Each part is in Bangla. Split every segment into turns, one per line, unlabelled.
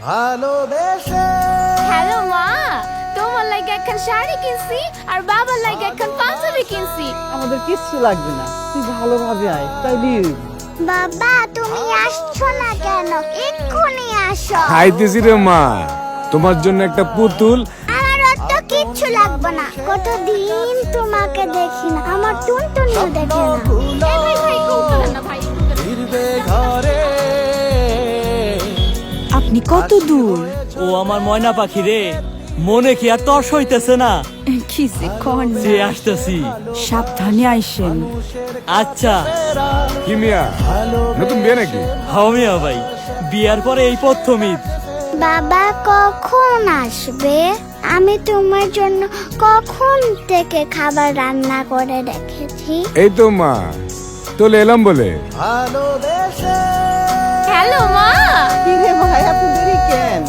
ভালোবেসে।
হ্যালো মা, তোমার লাগে এখন শাড়ি কিনছি আর বাবার লাগে এখন পাঞ্জাবি কিনছি।
আমাদের কিচ্ছু লাগবে না, তুই ভালোভাবে আয় তাইলে।
বাবা তুমি আসছো না কেন? এক্ষুনি আসো।
খাইতেছি রে মা, তোমার জন্য একটা পুতুল।
আমার অত কিচ্ছু লাগবে না, কতদিন তোমাকে দেখি না, আমার টুনটুনিও দেখে না।
এই ভাই ভাই কৌতূহল না ভাই।
ফিরবে ঘরে।
আপনি কত দূর?
ও আমার ময়না পাখি রে, মনে কি আর তর্স হইতেছে না?
কিসে কোন
যে আসতেছি।
সাবধানে আইসেন।
আচ্ছা
কি মিয়া, নতুন বিয়ে নাকি?
হামিয়া ভাই, বিয়ার পরে এই প্রথম ঈদ।
বাবা কখন আসবে? আমি তোমার জন্য কখন থেকে খাবার রান্না করে রেখেছি।
এই তো মা, চলে এলাম বলে।
ভালোবেসে।
হ্যালো মা।
কি রে ভাই, এত দেরি কেন?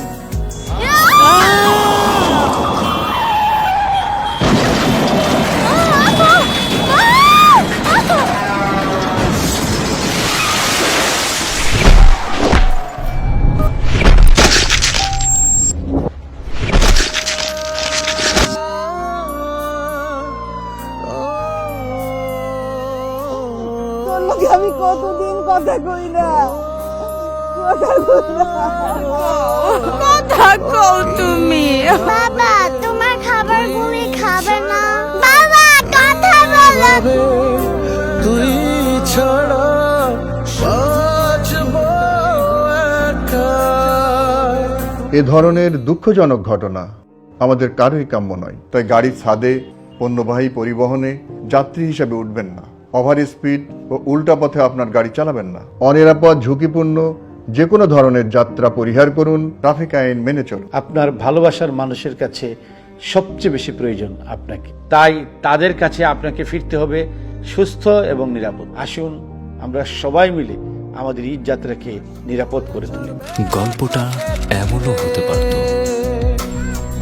তোর লগে আমি কতদিন কথা কই না,
কথা কও তুমি।
বাবা তোমার খাবার গুলি খাবে না। বাবা কথা বলো।
তুই ছাড়া বাঁচবো একা।
এ ধরনের দুঃখজনক ঘটনা আমাদের কারোই কাম্য নয়। তাই গাড়ির ছাদে পণ্যবাহী পরিবহনে যাত্রী হিসাবে উঠবেন না। ওভার স্পিড ও উল্টা পথে আপনার গাড়ি চালাবেন না। অনিরাপদ, ঝুঁকিপূর্ণ যে কোনো ধরনের যাত্রা পরিহার করুন। ট্রাফিক আইন মেনে চলুন।
আপনার ভালোবাসার মানুষের কাছে সবচেয়ে বেশি প্রয়োজন আপনাকে, তাই তাদের কাছে আপনাকে ফিরতে হবে সুস্থ এবং নিরাপদ। আসুন আমরা সবাই মিলে আমাদের ঈদ যাত্রাকে নিরাপদ করে তুলি।
গল্পটা এমনও হতে পারত।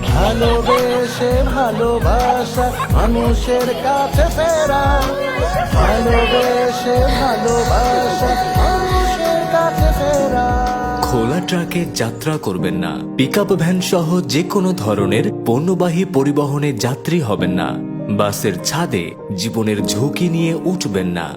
ভালোবেসে ভালোবাসা মানুষের কাছে ফেরা। ভালোবেসে ভালোবাসা মানুষের কাছে ফেরা।
খোলা ট্রাকে যাত্রা করবেন না। পিকআপ ভ্যান সহ যে কোনো ধরনের পণ্যবাহী পরিবহনে যাত্রী হবেন না। বাসের ছাদে জীবনের ঝুঁকি নিয়ে উঠবেন না।